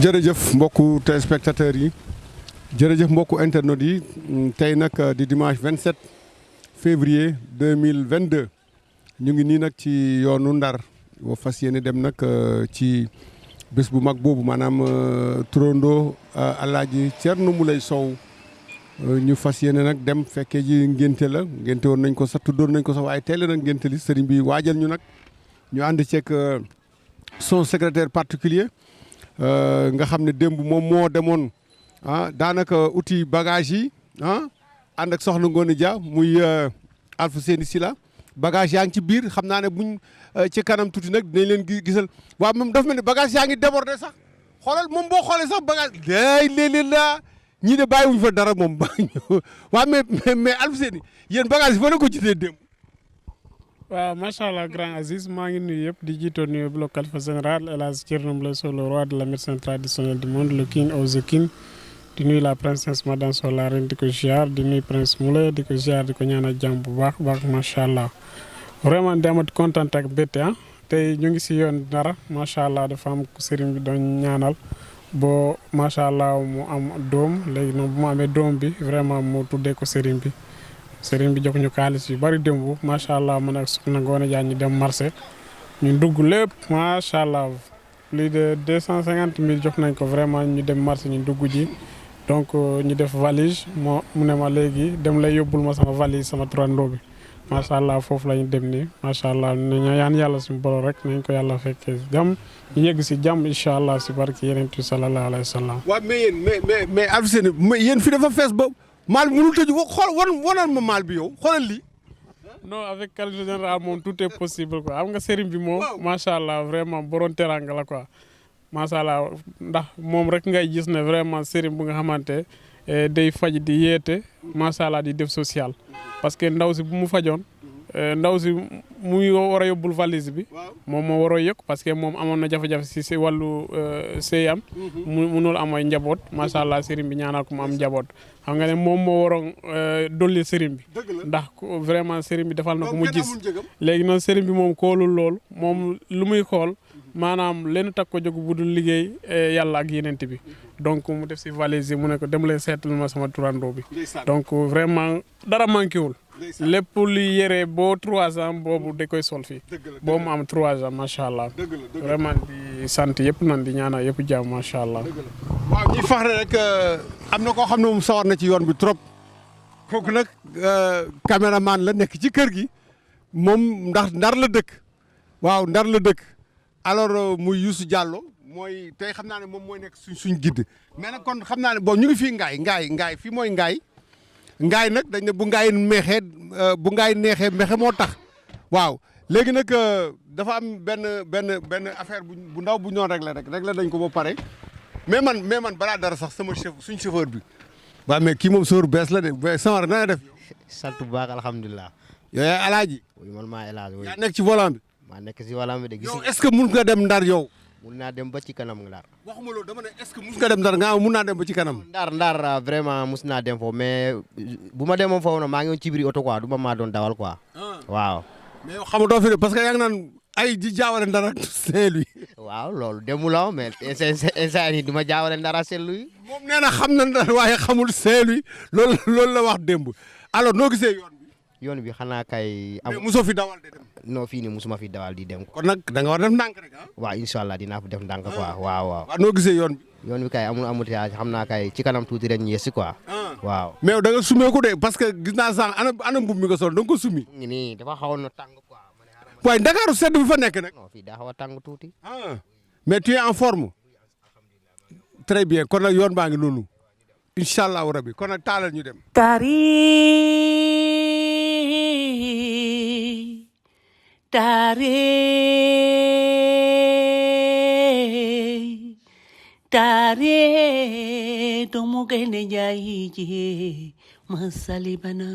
jërëjëf mbokku téléspectateurs yi jërëjëf mbokku internautes yi tey nag di dimanche 27 février 2022 ñu ngi nii nag ci yoonu Ndar boo fas yéene dem nag ci bés bu mag boobu maanaam turandoo Alaaji Thierno Moulay Sow ñu fas yéene nag dem fekkee ji ngénte la ngénte woon nañ ko sax tuddoon nañ ko sax waaye teel nag ngénte li sëriñ bi waajal ñu nag ñu ànd ceeg son secrétaire particulier nga xam ne démb moom moo demoon daanaka outil bagage yi ànd ak soxna Ngoné Dia muy Alpha Séni Sila bagage yaa ngi ci biir xam naa ne buñ ci kanam tuuti nag dinañ leen gisal waaw moom dafa mel ni bagage yaa ngi débordé sax xoolal moom boo xoolee sax bagage léeg-léeg la ñii de bàyyiwuñ fa dara moom waaw mais Alpha Séni yéen bagage yi fa la ko gisee démb. waaw macha allah grand Aziz maa ngi nuyu yëpp di jiitoo nuyu bloc Khalifa général El Hadj Thierno Moulay Sow le roi de la médecine traditionnelle du monde le king of the king di nuyu la princesse madame Sow la reine di ko ziar di nuyu prince Moulay di ko ziar di ko ñaanal jàmm bu baax baax macha allah vraiment di amati kontaan ak bette tey ñu ngi si yoon dara macha allah dafa am sëriñ bi doon ñaanal boo macha allah mu am doom léegi noonu bu mu amee doom bi vraiment mu tuddee ko sëriñ bi. sëriñ bi jox ñu xaalis yu bari démb macha allah man ak soxna Ngoné Dia ñu dem marché ñu dugg lépp macha allah plus de 250 000 jox nañ ko vraiment ñu dem marché ñu dugg ji donc ñu def valise mu ne ma léegi dem lay yóbbul ma sama valise sama turandoo bi macha allah foofu la ñu dem nii macha allah nañu yaan yàlla suñu borom rek nañ ko yàlla fekkee jàmm ñu yegg si jàmm incha allah si barki yeneen bi sallallahu alayhi wa sallam. waaw mais yéen mais Alpha Séni yéen fi dafa fees ba. maal bi mënul tëju xool wanal ma maal bi yow xoolal lii. non avec Khalifa général moom tout est possible quoi xam nga sëriñ bi moom. macha allah vraiment borom teranga la quoi. macha allah ndax moom rek ngay gis ne vraiment sëriñ bu nga xamante day faj di yeete macha allah di def social. parce que ndaw si bu mu fajoon ndaw si muy war a yóbbul valise bi. moom moo waroo yëg parce que moom amoon na jafe-jafe si wàllu sëyam. munul am ay njaboot macha allah sëriñ bi ñaanal ko mu am njaboot. xam nga ne moom moo waroon dolli sëriñ bi ndax vraiment sëriñ bi defal na ko mu gis léegi noonu sëriñ bi moom koolul lool moom lu muy xool maanaam leen takk ko jóg bu dul liggéey yàlla ak yeneen bi donc mu def si valise yi mu ne ko dem leen seetal ma sama turandoo bi donc vraiment dara manqué wul lépp li yére boo 3 ans boobu da koy sol fii boo mu am 3 ans macha allah vraiment di sant yëpp nan di ñaanal yëpp jàmm macha allah. waaw ñuy fax rek am na koo xam ne moom sawar na ci yoon bi trop kooku nag caméraman la nekk ci kër gi moom ndax ndar la dëkk waaw ndar la dëkk alors muy Youssou Diallo mooy tey xam naa ne moom mooy nekk suñ guide mais nag kon xam naa ne bon ñu ngi fii ngaay fii mooy ngaay nag dañ ne bu ngaay neexee mexe moo tax waaw léegi nag dafa am benn affaire bu ndaw bu ñoon réglé dañ ko ba pare mais man balaa dara sax sama suñ chauffeur bi waaw mais kii moom chauffeur bees la de Samara na def sant bu baax alhamdulilah. yow yaay Alaaji oui man maa El Hadj. yaa nekk ci volant bi. maa nekk ci volant bi de gis. yow est-ce que mun nga dem Ndar yow. mun naa dem ba ci kanam Ndar. waxuma loolu dama ne est-ce que mus nga dem Ndar nga mun naa dem ba ci kanam. Ndar vraiment mus naa dem foofu mais bu ma demoon foofu nag maa ngi woon ci biir oto quoi du ma maa doon dawal quoi. waaw. mais yow xamatoo fi de parce que yaa ngi naan ay di jaawale Ndar ak Saint-Louis. waaw loolu demuloo mais instant yii du ma jaawale Ndar ak Saint-Louis. moom nee na xam na Ndar waaye xamul Saint-Louis loolu la wax démb alors noo gisee yoon bi. yoon bi xanaa kay. mais mosoo fi dawal de dem. non fii nii mosuma fi dawal di dem. kon nag da nga war def ndànk rek ah. waaw incha allah dinaa fi def ndànk quoi waaw waaw. waaw noo gisee yoon bi. yoon bi kay amul xam naa kay ci kanam tuuti ren ñu yegsi quoi. waaw. mais da nga sumee ko de parce que gis naa sànq ana mbubb mi nga sol da nga ko sumi. nii dafa xawoon na tàng quoi. waaye Dakar sedd bi fa nekk nag. non fii daa xaw a tàng tuuti. mais tu es en forme. très bien kon nag yoon baa ngi noonu. incha allahu rabi kon nag taalal ñu dem. Tare Doomu Gaynde Njaay ji masalibana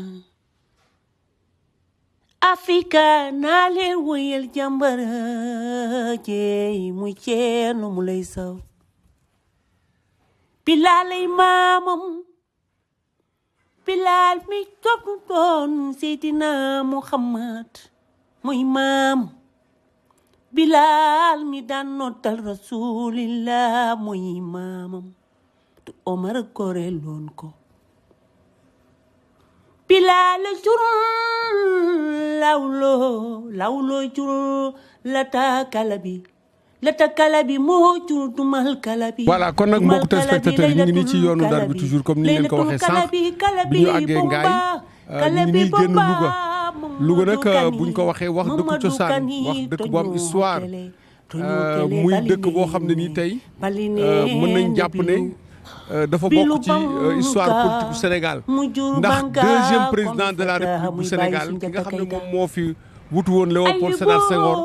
Afrika naa leen woyal jàmbara jeey muy Thierno Moulay Sow Bilaalay maamam Bilaal mi topp doon Seydina Muhammad muy maam Bilal mi daan noddal rasulillah mooy maamam te Omar goreloon ko Bilal jur lawlo jur lata kalabi moo jur dumal kalabi. voilà kon nag mbokku téléspectateurs yi ñu ngi nii ci yoonu Ndar bi toujours comme ni leen ko waxee sànq bi ñu àggee Ngaye ñu ngi nii génn Louga nag buñ ko waxee wax dëkku cosaan wax dëkk bu am histoire muy dëkk boo xam ne nii tey mën nañ jàpp ne dafa bokk ci histoire politique bu Sénégal ndax deuxième président de la République bu Sénégal ki nga xam ne moom moo fi wutu woon Léopold Sédar Senghor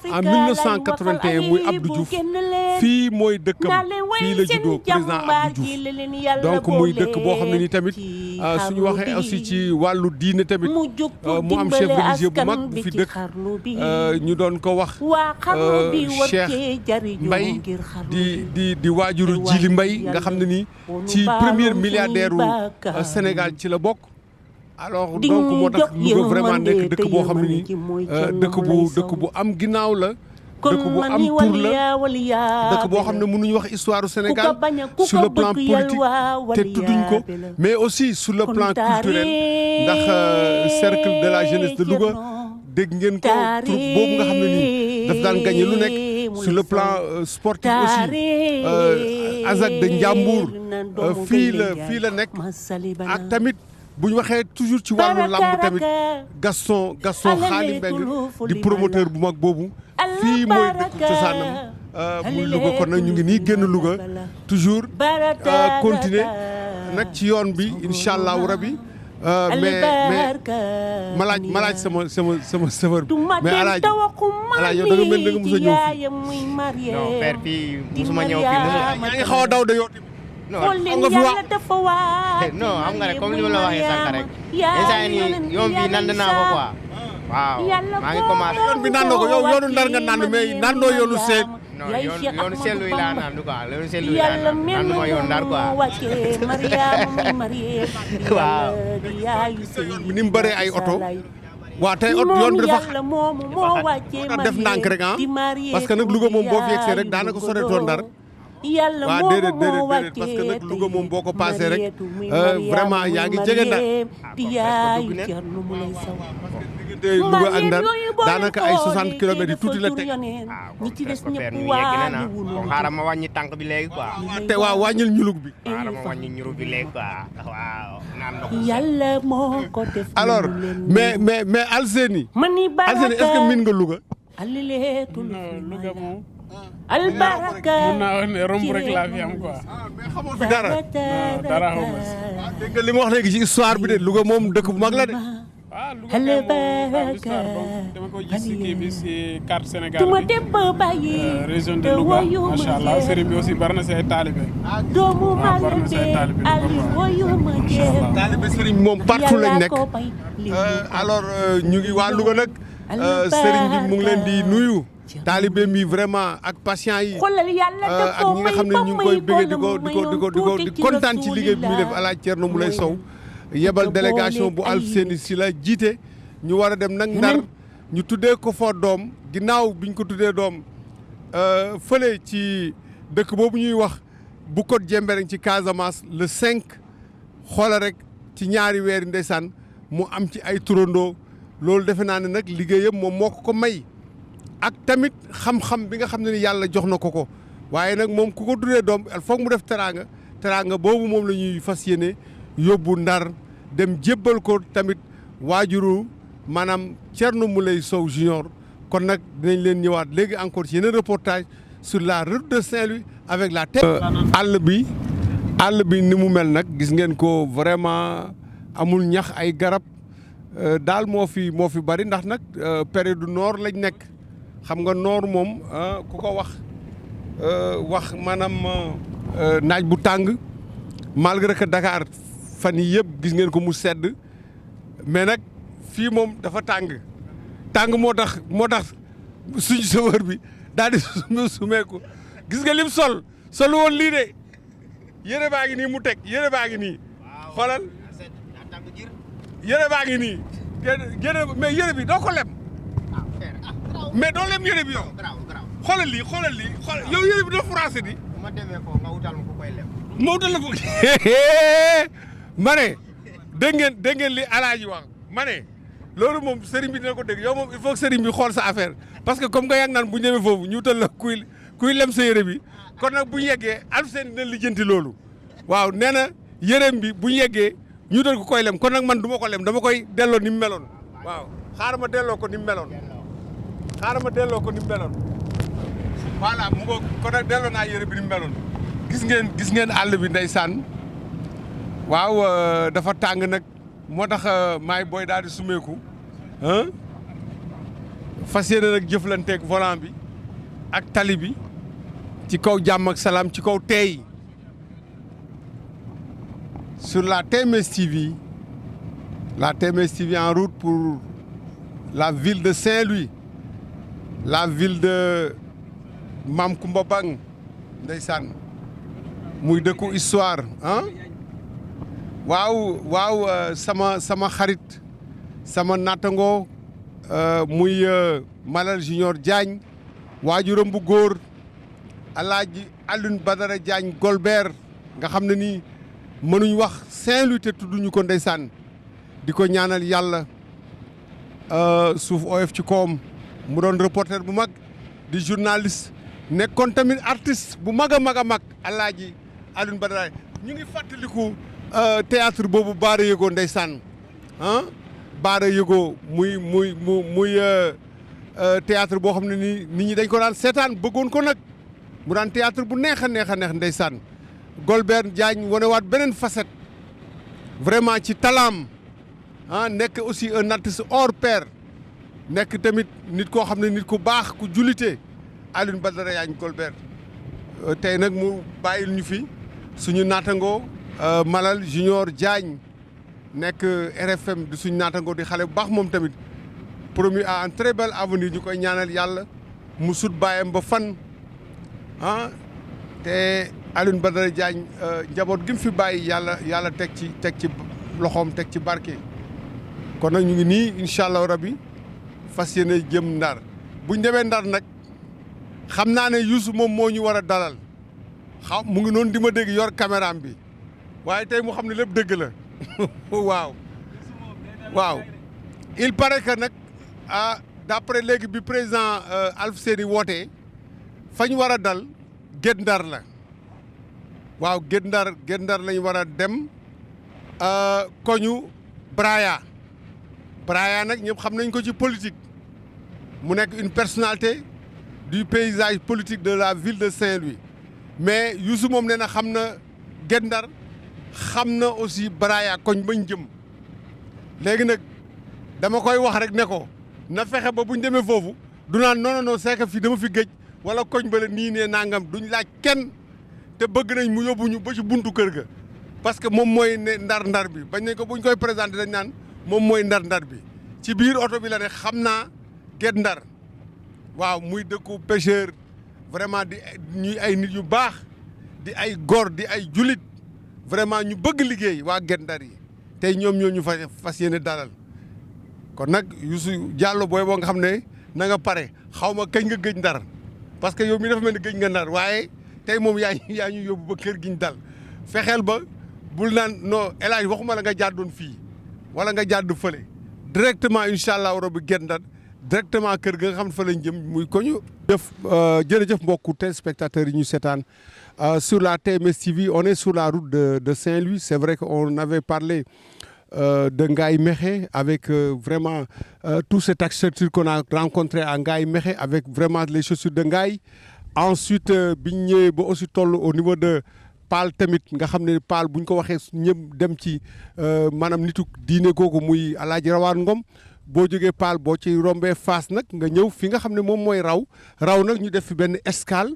en 1981 muy Abdou Diouf fii mooy dëkkam fii la juddoo président Abdou Diouf donc muy dëkk boo xam ne ni tamit suñu waxee aussi ci wàllu diine tamit mu am chef religieux bu mag bu fi dëkk ñu doon ko wax Cheikh Mbaye di waajuru Djili Mbaye nga xam ne ni ci premier milliardaire u Sénégal ci la bokk. alors donc moo tax Louga vraiment nekk dëkk boo xam ne nii dëkk bu am ginnaaw la dëkk bu am tur la dëkk boo xam ne mënuñu wax histoire du Sénégal sur le plan politique te tudduñ ko mais aussi sur le plan culturel ndax cercle de la jeunesse de Louga dégg ngeen ko troupe boobu nga xam ne nii daf daan gagné lu nekk sur le plan sportif aussi Azak de Ndiambour fii la nekk ak tamit bu ñu waxee toujours ci wàllu làmb tamit Gaston Xaali Mbeng di promoteur bu mag boobu fii mooy dëkk cosaanam muy Louga kon nag ñu ngi nii génn Louga toujours continuer nag ci yoon bi incha allahu rabi mais ma laaj sama sëfër bi mais alaaj yow da nga mel da nga mos a ñëw fii non père fii musuma ñëw fii yaa ngi xaw a daw de yow non xam nga fi wax non xam nga rek comme li ma la waxee sànq rek instant yii nii yoon bi nand naa ko quoi waaw maa ngi commencé. yoon bi naan ko yow yoonu Ndar nga naan mais nandoo yoonu seet. non yoonu seetlu yi laa naan quoi yoonu seetlu yi laa naan ma yoon Ndar quoi. waaw. yoon bi ni mu bëree ay oto. waaw tey yoon bi dafa def ndànk rek ah parce que nag Louga moom boo fi yegsee rek daanaka soreetoo Ndar. waaw déedéet parce que nag Louga moom boo ko passé rek vraiment yaa ngi jege Ndar. diggante Louga ak Ndar daanaka ay 60 kilomètres yi tuuti la teg. kon xaaral ma wàññi tànk bi léegi quoi. te waaw wàññil ñulug bi. xaaral ma wàññi ñulug bi léegi quoi waaw. yàlla moo ko def. alors mais Alseni est-ce que miin nga Louga. non Louga moom. albaraka mun naa wax ne romb rek laa fi am quoi. mais xamoo fi dara. dara xaw ma si. dégg nga li ma wax léegi ci histoire bi de Louga moom dëkk bu mag la de. ah Louga kay moom histoire boobu dama ko gis si kii bi si carte Sénégal bi région de Louga macha allah sëriñ bi aussi bari na si ay taalibe. doomu waaw bari na si ay taalibe macha allah. taalibe sëriñ moom partout lañ nekk. alors ñu ngi waa Louga nag sëriñ bi mu ngi leen di nuyu. taalibe mi vraiment ak patient yi ak ñi nga xam ne ñu ngi koy bëggee di kontaan ci liggéey bi muy def El Hadj Thierno Moulay Sow yebal délégation bu Alseni si la jiite ñu war a dem nag Ndar ñu tuddee ko fa doom ginnaaw biñ ko tuddee doom fële ci dëkk boobu ñuy wax Bukot Jembereng ci Casamance le 5 xoola rek ci ñaari weeri ndeysaan mu am ci ay turandoo loolu defe naa ne nag liggéeyam moom moo ko may. ak tamit xam-xam bi nga xam ne ni yàlla jox na ko waaye nag moom ku ko tuddee doom foog mu def teraanga boobu moom la ñuy fas yéene yóbbu Ndar dem jébbal ko tamit waajuru maanaam Thierno Moulay Sow Junior kon nag dinañ leen ñëwaat léegi encore ci yeneen reportage sur la route de Saint-Louis avec la tête. àll bi ni mu mel nag gis ngeen ko vraiment amul ñax ay garab daal moo fi bari ndax nag période du nord lañ nekk. xam nga noor moom ku ko wax maanaam naaj bu tàng malgré que Dakar fan yii yëpp gis ngeen ko mu sedd mais nag fii moom dafa tàng moo tax suñu chauffeur bi daal di sumeeku gis nga lim sol woon lii de yére baa ngi nii mu teg yére baa ngi nii xoolal yére baa ngi nii mais yére bi doo ko lem mais doo lem yére bi yow. xoolal lii xoolal yow yére bi doo français di. bu ma demee foofu nga wutal ma ko koy lem. ma wutal la ko ma ne dégg ngeen li Alaaji wax ma ne loolu moom sëriñ bi dina ko dégg yow moom il faut que sëriñ bi xool sa affaire parce que comme nga yàgg naan bu ñu demee foofu ñu wutal la kuy lem sa yére bi kon nag bu ñu yeggee Alfousseyni dina lijjanti loolu waaw nee na yéreem bi bu ñu yeggee ñu wutal ko koy lem kon nag man du ma ko lem dama koy delloo ni mu meloon waaw xaaral ma delloo ko ni mu meloon voilà mu ngoog kon nag delloo naa yére bi ni mu meloon gis ngeen àll bi ndeysaan waaw dafa tàng nag moo tax maay booy daal di sumeeku fas yéene nag jëflanteeg volant bi ak tali bi ci kaw jàmm ak salaam ci kaw teey sur la TMS TV en route pour la ville de Saint-Louis la ville de Mam Koumba Bang ndeysaan muy dëkku histoire waaw sama xarit sama nattango muy Malal Junior Diagne waajuram bu góor Alaaji Alioune Badara Diagne Golbert nga xam ne nii mënuñ wax Saint-Louis te tudduñu ko ndeysaan di ko ñaanal yàlla suuf oyof ci koom mu doon reporter bu mag di journaliste nekkoon tamit artiste bu mag a mag Alaaji Alioune Badara ñu ngi fàttaliku théâtre boobu Baara Yëgoo ndeysaan Baara Yëgoo muy théâtre boo xam ne nii nit ñi dañ ko daan seetaan bëggoon ko nag mu daan théâtre bu neex a neex ndeysaan Golbert Diagne wanewaat beneen facette vraiment ci talaam nekk aussi un artiste hors pair nekk tamit nit koo xam ne nit ku baax ku jullite Alioune Badara Diagne Golbert tey nag mu bàyyil ñu fi suñu naatangoo Malal Junior Diagne nekk RFM di suñu naatangoo di xale bu baax moom tamit promis à un très bel avenir ñu koy ñaanal yàlla mu sut bàyyam ba fan te Alioune Badara Diagne njaboot gi mu fi bàyyi yàlla teg ci loxoom teg ci barke. kon nag ñu ngi nii incha allah rabbi fas yéene jëm Ndar buñ demee Ndar nag xam naa ne Youssou moom moo ñu war a dalal mu ngi noonu di ma dégg yor caméraam bi waaye tey mu xam ne lépp dëgg la waaw il paraît que nag d'après léegi bi président Alfousseyni wootee fañ war a dal Guet Ndar la waaw Guet Ndar lañ war a dem koñu Braya nag ñëpp xam nañ ko ci politique mu nekk une personnalité du paysage politique de la ville de Saint-Louis mais Youssou moom nee na xam na Guet Ndar xam na aussi Braya koñ bañ jëm léegi nag dama koy wax rek ne ko na fexe ba buñ demee foofu du naan non c'est que fii dama fi géej wala koñ ba la nii nee nangam duñ laaj kenn te bëgg nañ mu yóbbuñu ba ci buntu kër ga parce que moom mooy ne ndar bi bañ nañ ko buñ koy présenté dañ naan moom mooy ndar bi ci biir oto bi la ne xam naa Guet Ndar waaw muy dëkku pêcheur vraiment di ñuy ay nit yu baax di ay góor di ay julit vraiment ñu bëgg liggéey waa Guet Ndar yi tey ñoom ñoo ñu fas yéene dalal kon nag Youssou Diallo booy boo nga xam ne na nga pare xaw ma kañ nga gëj Ndar parce que yow mi dafa mel ni gëj nga Ndar waaye tey moom yaa ñu yóbbu ba kër gi ñu dal fexeel ba bul naan non El Hadj waxuma la nga jàddoon fii wala nga jàdd fële directement incha allah rabi Guet Ndar directement kër ga nga xam ne fa lañ jëm muy ko ñu def jërëjëf mbokku téléspectateurs yi ñu seetaan sur la TMS TV on est sur la route de Saint-Louis c'est vrai qu'on avait parlé de Ngaye Mékhé avec vraiment toute cette architecture qu'on a rencontré à Ngaye Mékhé avec vraiment les chaussures de Ngaye ensuite biñ ñëwee ba aussi toll au niveau de Paal tamit nga xam ne Paal bu ñu ko waxee ñëpp dem ci maanaam nitu diine googu muy Alaaji Rawaan Ngom boo jógee Paal boo ci rombee Fass nag nga ñëw fi nga xam ne moom mooy raw nag ñu def fi benn escale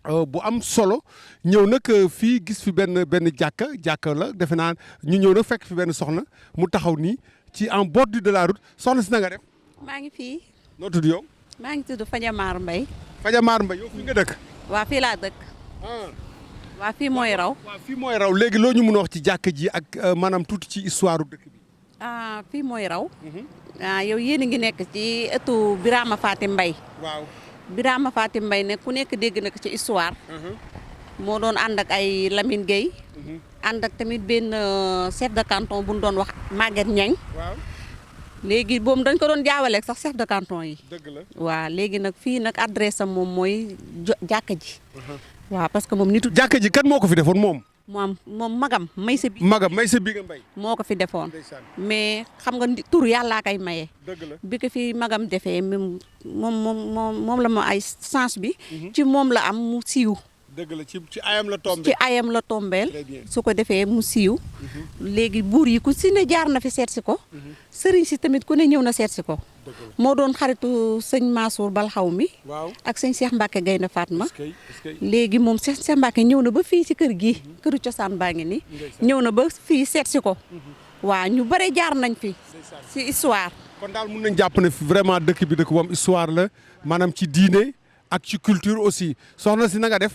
bu am solo ñëw nag fii gis fi benn jàkka la defe naa ñu ñëw nag fekk fi benn soxna mu taxaw nii ci en bordure de la route soxna si na nga def. maa ngi fii. noo tudd yow. maa ngi tudd Fadiamar Mbaye. Fadiamar Mbaye yow fi nga dëkk. waa fii laa dëkk. waa fii mooy raw. waaw fii mooy raw léegi loo ñu mën a wax ci jàkka ji ak maanaam tuuti ci histoire dëkk bi. fii mooy raw. Yow yéen a ngi nekk ci ëttu Birama Fatim Mbaye. waaw Birama Fatim Mbaye ne ku nekk dégg na ko ci histoire. moo doon ànd ak ay Lamine Gueye. ànd ak tamit benn chef de canton bu ñu doon wax Maguette Niang. waaw léegi boobu dañ ko doon jaawaleeg sax chef de canton yi. dëgg la. waaw léegi nag fii nag adresse am moom mooy jàkka ji. waaw parce que moom nitu. jàkka ji kan moo ko fi defoon moom. moom magam may sa bi. magam may sa bi nga mbay. moo ko fi defoon. ndeysaan. mais xam nga tur yàllaa kay maye. dëgg la. bi ko fi magam defee moom la ma ay chance bi. ci moom la am mu siiw. dëgg la ci ayam la tombé. ci ayam la tombeel. Très bien. su ko defee mu siiw. léegi buur yi ku si ne jaar na fi seet si ko. sëriñ si tamit ku ne ñëw na seet si ko. moo doon xaritu sëñ Mansour Balxaw mi. waaw ak sëñ Cheikh Mbacke Gaynde Fatma. est-ce que léegi moom Cheikh Mbacke ñëw na ba fii ci kër gi. këru cosaan baa ngi nii. ñëw na ba fii seet si ko. waaw ñu bare jaar nañ fi. si histoire. kon daal mun nañ jàpp ne vraiment dëkk bi dëkk bu am histoire la maanaam ci diine ak ci culture aussi soxna si na nga def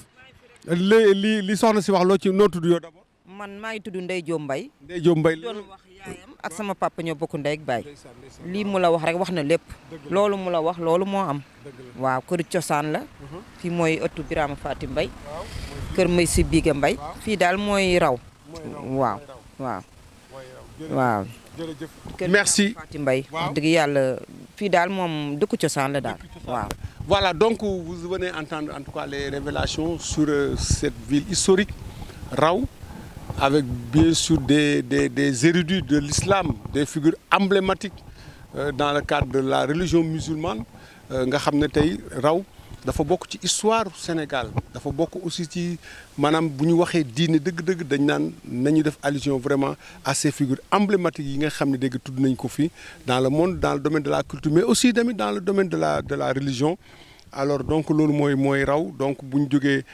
li soxna si wax loo ci noo tudd yow d'abord. man maa ngi tudd Ndeye Diop Mbaye. Ndeye Diop Mbaye. doon wax yaayam ak sama papa ñoo bokk ndey ak baay. lii mu la wax rek wax na lépp. loolu mu la wax loolu moo am. waaw kër cosaan la. fii mooy ëttu Birama Fatim Mbaye. kër may si Biga Mbaye. fii daal mooy raw. waaw waaw. waaw. jërëjëf merci. kër Fatim Mbaye. wax dëgg yàlla fii daal moom dëkku cosaan la daal waaw. Voilà, donc vous venez entendre en tout cas les révélations sur cette ville historique, Raw, avec bien sûr des érudits de l'islam, des figures emblématiques dans le cadre de la religion musulmane. Nga xam ne tey Raw dafa bokk ci histoire Sénégal dafa bokk aussi ci maanaam bu ñu waxee diine dëgg-dëgg dañ naan nañu def allusion vraiment à ces figures emblématiques yi nga xam ne dégg tudd nañ ko fi dans le monde dans le domaine de la culture mais aussi tamit dans le domaine de la religion. Alors donc loolu mooy Raw donc bu ñu jógee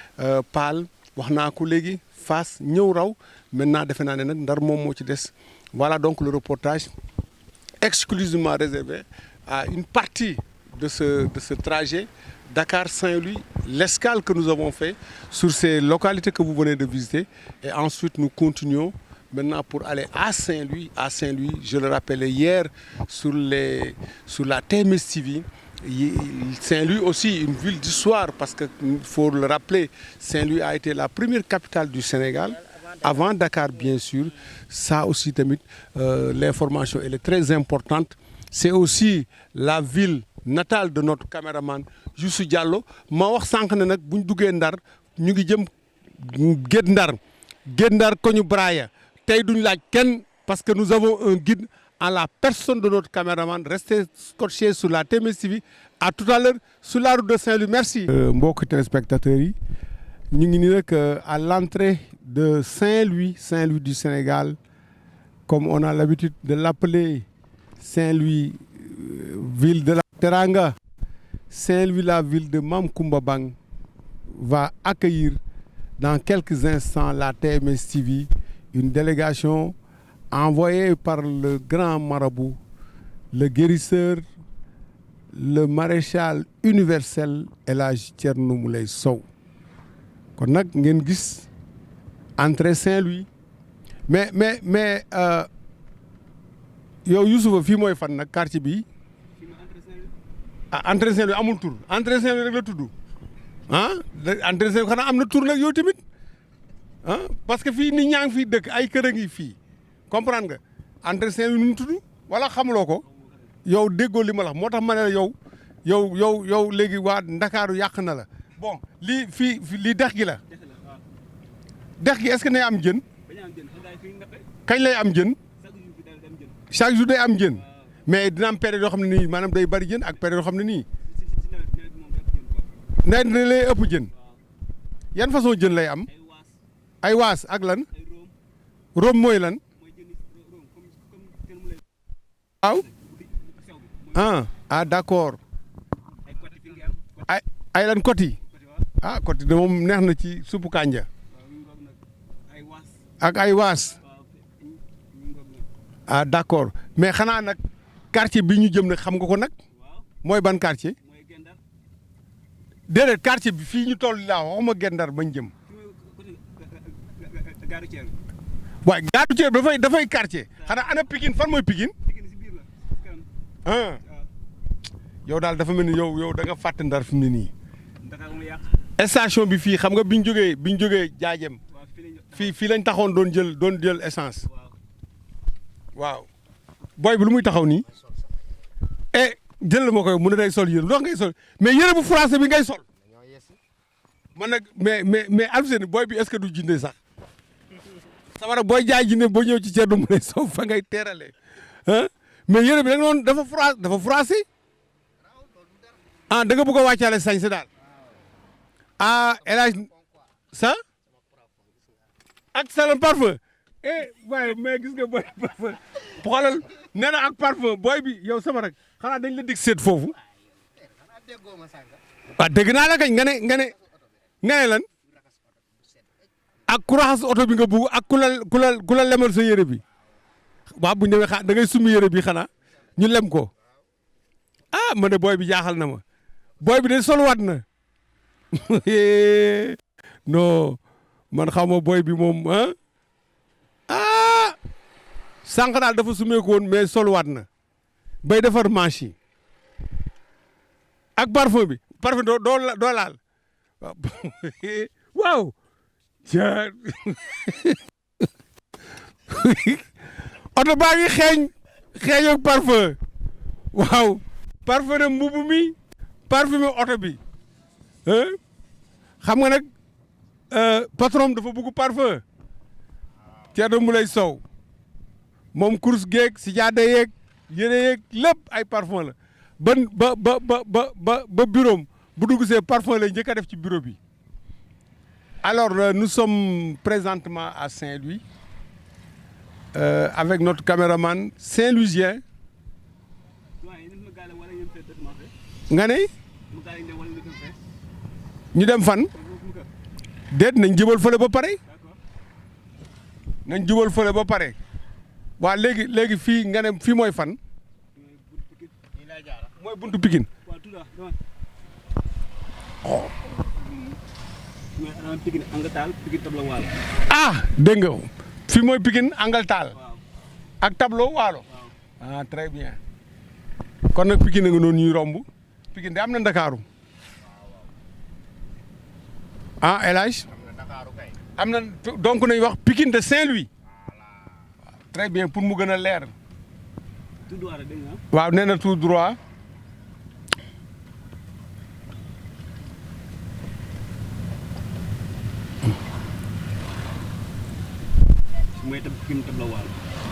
Paal wax naa ko léegi Fass ñëw Raw maintenant defe naa ne nag Ndar moom moo ci des. Voilà donc le reportage exclusivement réservé à une partie de ce trajet Dakar-Saint-Louis, l'escale que nous avons fait sur ces localités que vous venez de visiter. Et ensuite, nous continuons maintenant pour aller à Saint-Louis. À Saint-Louis, je le rappelais hier sur la TMS TV. Saint-Louis aussi, une ville d'histoire, parce qu'il faut le rappeler, Saint-Louis a été la première capitale du Sénégal, avant Dakar bien sûr. Ça aussi, l'information elle est très importante. C'est aussi la ville natale de notre caméraman Youssou Diallo. Ma wax sànq ne nag bu ñu duggee Ndar ñu ngi jëm Guet Ndar koñu Braya tey duñ laaj kenn parce que nous avons un guide en la personne de notre caméraman. Restez scotchés sur la TMS TV. À tout à l'heure sur la route de Saint-Louis. Merci. Mbokk téléspectateurs yi ñu ngi nii nag à l'entrée de Saint-Louis du Sénégal, comme on a l'habitude de l'appeler. Saint-Louis, ville de la Teranga. Saint-Louis, la ville de Mam Koumba Bang, va accueillir dans quelques instants la TMS TV, une délégation envoyée par le grand marabout, le guérisseur, le maréchal universel El Hadji Thierno Moulay Sow. kon nag ngeen gis entrée Saint-Louis mais yow Youssoufa fii mooy fan nag quartier bi ah entrée Saint-Louis amul tur entrée Saint-Louis rek la tudd ah entrée Saint-Louis xanaa am na tur nag yow tamit ah parce que fii nit ñaa ngi fii dëkk ay kër a ngi fii comprendre nga entrée Saint-Louis nu mu tudd wala xamuloo ko yow déggoo li ma la wax moo tax ma ne la yow léegi waa Ndakaaru yàq na la bon lii fii lii dex gi la dex gi est-ce que nay am jën kañ lay am jën chaque jour day am jën mais dina am période yoo xam ne nii maanaam day bari jën ak période yoo xam ne nii nawet dina lay ëpp jën yan façon jën lay am ay waas ak lan rom mooy lan waaw d'accord ay lan koti koti de moom neex na ci suppu kànja ak ay waas d'accord mais xanaa nag quartier bi ñu jëm nag xam nga ko nag mooy ban quartier déedéet quartier bi fii ñu toll laa waxuma Guet Ndar bañ jëm waaye gare routière dafay quartier xanaa ana Pikine fan mooy Pikine ah yow daal dafa mel ni yow da nga fàtte Ndar fi mu ne nii station bi fii xam nga biñ jógee jaajem fii lañ taxoon doon jël essence waaw booy bi lu muy taxaw nii jël ma ko mu ne day sol yére lu tax ngay sol mais yére bu français bi ngay sol man nag mais Alfousseyni booy bi est-ce que du jinde sax sabara booy jaay jinde boo ñëw ci Thierno Moule Sow fa ngay teeralee ah mais yére bi da nga noonu dafa français da nga bëgg a wàccaale sañse daal El Hadj sa ak salon parfum waaye mais gis nga booy parfum xoolal nee na ak parfum booy bi yow sama rek xanaa dañ la dig seet foofu waaw dégg naa la kañ nga ne lan ak ku raxas oto bi nga bugg ak ku la lemal sa yére bi waaw bu ñu demee da ngay summi yére bi xanaa ñu lem ko ma ne booy bi jaaxal na ma booy bi de solwaat na non man xaw ma booy bi moom sànq daal dafa sumeeku woon mais solwaat na bay defar manche yi ak parfum bi parfum doo laal waaw oto baa ngi xeeñ ak parfum waaw parfum ne mbubb mi parfumé oto bi xam nga nag patron dafa bëgg parfum Thierno Moule Sow moom course geeg si jaade yeeg yére yeeg lépp ay parfum la ba bureau bu dugg see parfum lay njëkk a def ci bureau bi. Alors nous sommes présentement à Saint-Louis avec notre caméraman Saint-Louisien. nga ne ñu dem fan déet nañ jubal fële ba pare waa léegi fii nga ne fii mooy fan mooy buntu Pikine dégg nga fii mooy Pikine Angaltal ak tableau waalo très bien kon nag Pikine nga noonu ñuy romb Pikine de am na Ndakaaru El Hadj am na donc nañ wax Pikine de Saint-Louis très bien pour mu gën a leer waaw nee na tout droit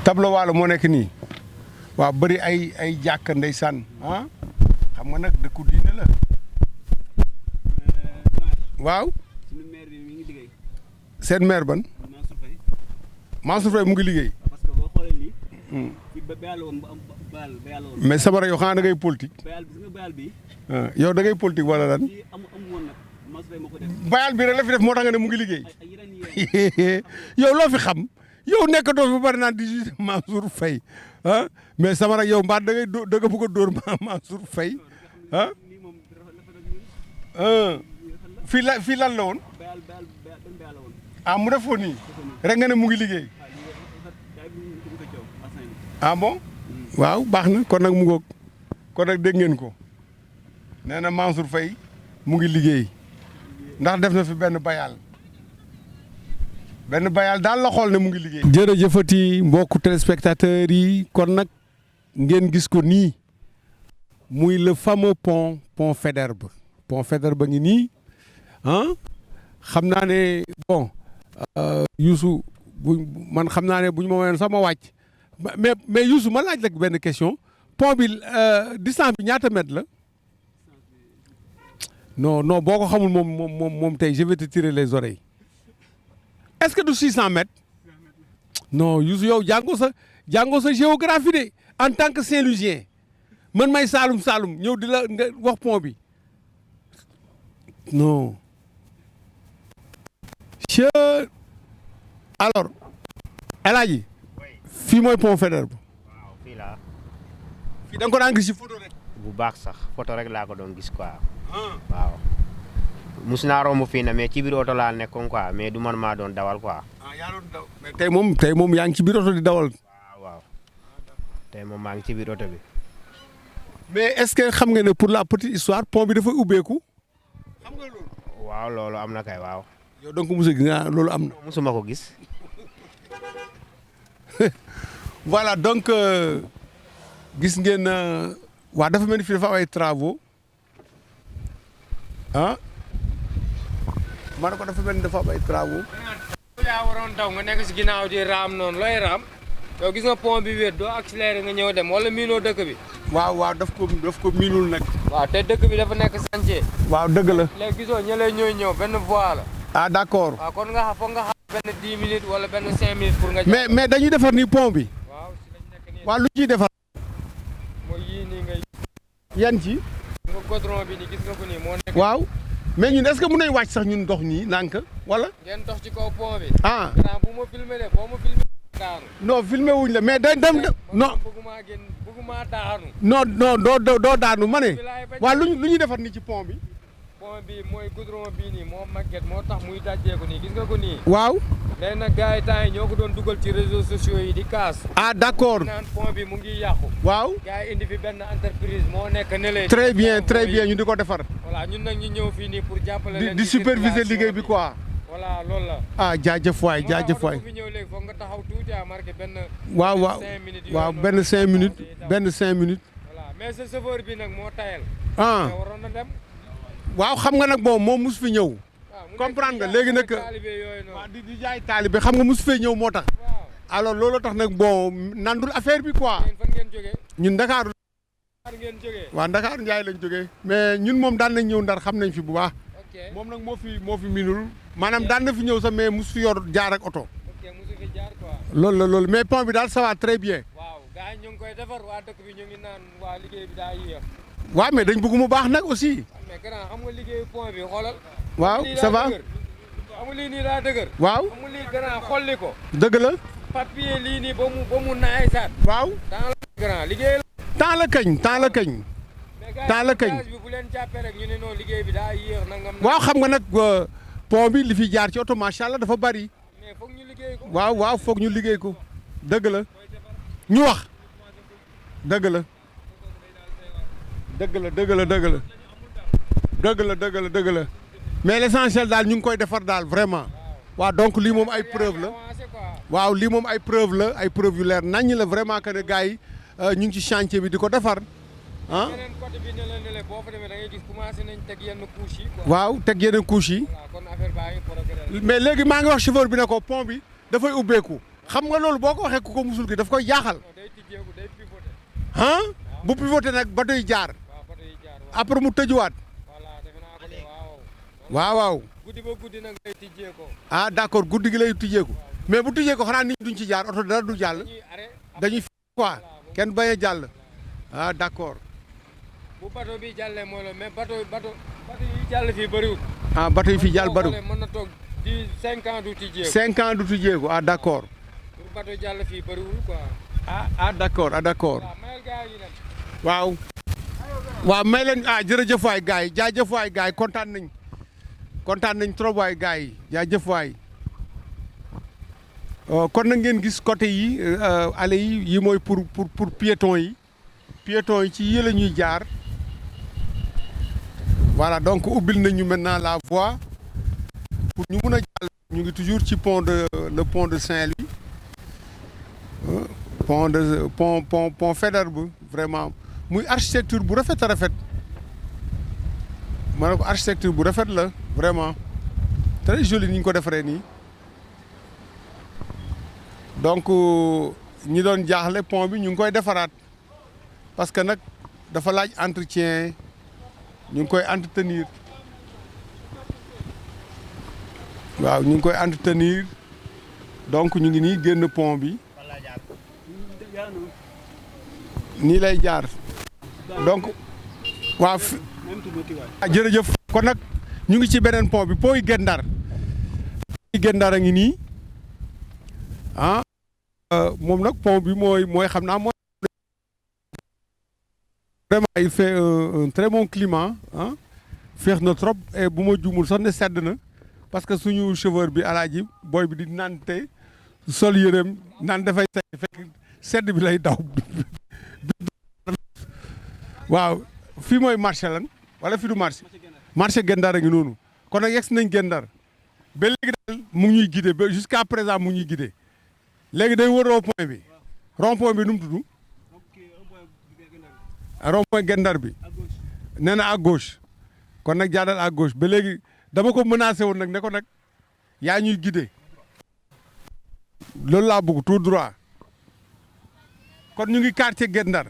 tableau waalo moo nekk nii waaw bëri ay jàkka ndeysaan xam nga nag dëkku diine la waaw seen maire ban Mansour Faye mu ngi liggéey mais sabara yow xanaa da ngay politique yow da ngay politique wala lan bayal bi rek la fi def moo tax nga ne mu ngi liggéey yow loo fi xam yow nekkatoo fi ba bari naan di juge Mansour Faye mais sabara yow mbaa da nga bëgg a dóor Mansour Faye fii lan la woon mu def foo nii rek nga ne mu ngi liggéey bon waaw baax na kon nag mu ngoog kon nag dégg ngeen ko nee na Mansour Faye mu ngi liggéey ndax def na fi benn bayal daal la xool ne mu ngi liggéey. jërëjëfati mbokku téléspectateurs yi kon nag ngeen gis ko nii muy le fameux pont Faidherbe ngi nii xam naa ne bon Youssou man xam naa ne bu ñu ma woowee sama wàcc mais Youssou ma laaj la benn question pont bi distance bi ñaata mètre la non boo ko xamul moom tey je vais te tirer les oreilles est-ce que du 600 mètres non Youssou yow jàngoo sa géographie de en tant que Saint-Louisien man may Saalum ñëw di la nga wax pont bi non. alors El Hadji fii mooy pont Faidherbe. waaw fii la. fii da nga ko daan gis ci photo rek. bu baax sax photo rek laa ko doon gis quoi. waaw. mus naa romb fii na mais ci biir oto laa nekkoon quoi mais du man maa doon dawal quoi. ah yaa doon daw mais tey moom yaa ngi ci biir oto di dawal. waaw tey moom maa ngi ci biir oto bi. mais est-ce que xam nga ne pour la petite histoire pont bi dafa ubbeeku xam nga loolu. waaw loolu am na kay waaw. yow donc mos a gis nga loolu am na. musuma ko gis. voilà donc gis ngeen waa dafa mel ni fii dafa am ay travaux ah ma ne ko dafa mel ni dafa am ay travaux. yaa waroon daw nga nekk si ginnaaw di raam noonu looy raam yow gis nga pont bi wéet doo accéléré nga ñëw dem wala miinoo dëkk bi. waaw daf ko miinul nag. waaw te dëkk bi dafa nekk chantier. waaw dëgg la. léegi gisoo ñëlee ñooy ñëw benn voie la. ah d'accord. waaw kon foog nga xam benn 10 minutes wala benn 5 minutes pour nga. mais dañuy defar ni pont bi. waaw si lañ nekk nii. waaw lu ciy defar. mooy yii nii ngay. yan ci. nga goudron bi nii gis nga ko nii moo nekk. waaw mais ñun est-ce que mën nañu wàcc sax ñun dox nii nànk wala. ngeen dox ci kaw pont bi. ah bu ma filmé de boo ma filmé daanu. non filmé wuñ la mais day dem non. bëgguma daanu. non doo daanu ma ne. waaw lu ñuy defar nii ci pont bi. pont bi mooy goudron bii nii moo màgget moo tax muy dajjeeku nii gis nga ko nii. waaw. léegi nag gars yi temps yi ñoo ko doon dugal ci réseaux sociaux yi di kaas. ah d'accord. naan pont bi mu ngi yàqu. waaw. gars yi indi fi benn entreprise moo nekk ne leen. très bien ñu di ko defar. voilà ñun nag ñu ñëw fii nii pour jàppale leen. di superviser liggéey bi quoi. voilà loolu la. ah jaajëf waay jaajëf waay. moo tax fi ñëw léegi foog nga taxaw tuuti a marqué benn. waaw benn 5 minutes benn 5 minutes. voilà mais sa chauffeur bi nag moo tayal. ah waroon na dem. waaw xam nga nag bon moom mus fi ñëw. comprendre nga léegi nag waaw di jaay taalibe xam nga mus fee ñëw moo tax. alors loolu tax nag bon nandul affaire bi quoi. fan ngeen jógee. ñun Dakar. ngeen jógee. waaw Dakar Ndiaye lañ jógee. mais ñun moom daan nañ ñëw Ndar xam nañ fi bu baax. ok moom nag moo fi minul maanaam daan na fi ñëw sax mais mus fi yor jaar ak oto. ok musu fi jaar quoi. loolu mais pont bi daal ça va très bien. waaw gars yi ñu ngi koy defar waa dëkk bi ñu ngi naan waa liggéey bi daa yéex. waaw mais dañ bëgg mu baax nag aussi. mais grand xam nga liggéeyu pont bi xoolal. waaw ça va. amul lii nii daa dëgër. waaw amul lii grand xolli ko. dëgg la. papier lii nii ba mu naay saat. waaw. temps la grand liggéey la. temps la kañ. temps la kañ. bi bu leen jàppee rek ñu ne non liggéey bi daa yéex nangam. waaw xam nga nag pont bi li fi jaar ci oto macha allah dafa bari. mais foog ñu liggéey ko. waaw foog ñu liggéey ko. dëgg la. ñu wax. dëgg la. dëgg la mais l'essentiel daal ñu ngi koy defar daal vraiment. waaw donc lii moom ay preuve la. waaw lii moom ay preuve la ay preuve yu leer naññ la vraiment que ne gars yi ñu ngi ci chantier bi di ko defar ah. beneen côté bi ne la boo fa demee da ngay gis commencé nañ teg yenn couches yi. waaw teg yenn couches yi. kon affaire baa ngi progrès. mais léegi maa ngi wax chauffeur bi ne ko pont bi dafay ubbeeku xam nga loolu boo ko waxee ku ko musul gi daf koy jaaxal. day tijjeeku day pivoté. ah bu pivoté nag bateau yi jaar. après mu tëjuwaat. waaw. guddi ba guddi nag lay tijjee ko. ah d'accord guddi gi lay tijjee ko mais bu tijjee ko xanaa nit duñ ci jaar oto dara du jàll. dañuy fi quoi kenn bañ a jàll. ah d'accord. bu bateau bi jàllee mooy la mais bateau yi jàll fii bëriwul. ah bateau yi fii jàll bëriwul. mën na toog 5 ans du tijjee ko. 5 ans du tijjee ko ah d'accord. pour bateau jàll fii bëriwul quoi. d'accord. waaw may leen jërëjëf waay gars yi jaajëf waay gars yi kontaan nañ trop waay gars yi jaajëf waay kon na ngeen gis côté yi allées yi mooy pour piétons yi ci yi la ñuy jaar voilà donc ubbil nañu maintenant la voie pour ñu mun a jàll. ñu ngi toujours ci le pont de Saint-Louis pont Faidherbe vraiment muy architecture bu rafet a rafet ma ne ko architecture bu rafet la vraiment très joli ni ñu ko defaree nii donc ñi doon jaaxle pont bi ñu ngi koy defaraat parce que nag dafa laaj entretien ñu ngi koy entretenir waaw ñu ngi koy entretenir donc ñu ngi nii génn pont bi nii lay jaar donc waaw jërëjëf kon nag ñu ngi ci beneen pont bi pont yi Guet Ndar a ngi nii ah moom nag pont bi mooy xam naa mooy vraiment il fait un très bon climat ah féex na trop et bu ma juumul sax ne sedd na parce que suñu chauffeur bi alaaji booy bi di naan tey sol yëreem naan dafay fekk sedd bi lay daw waaw fii mooy marché lan wala fii du marché Guet-Ndar a ngi noonu kon nag yegg si nañ Guet-Ndar ba léegi daal mu ngi ñuy guidé ba jusqu'à présent mu ngi ñuy guidé léegi day wër rond-point bi rond-point bi nu mu tudd rond-point Guet-Ndar bi nee na à gauche kon nag jaadal à gauche ba léegi dama ko menacé woon nag ne ko nag yaa ñuy guidé loolu laa bëgg tout droit kon ñu ngi quartier Guet-Ndar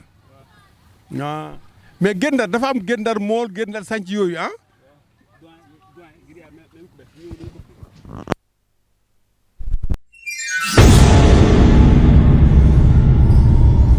mais Guet-Ndar dafa am Guet-Ndar mool Guet-Ndar sànc yooyu ah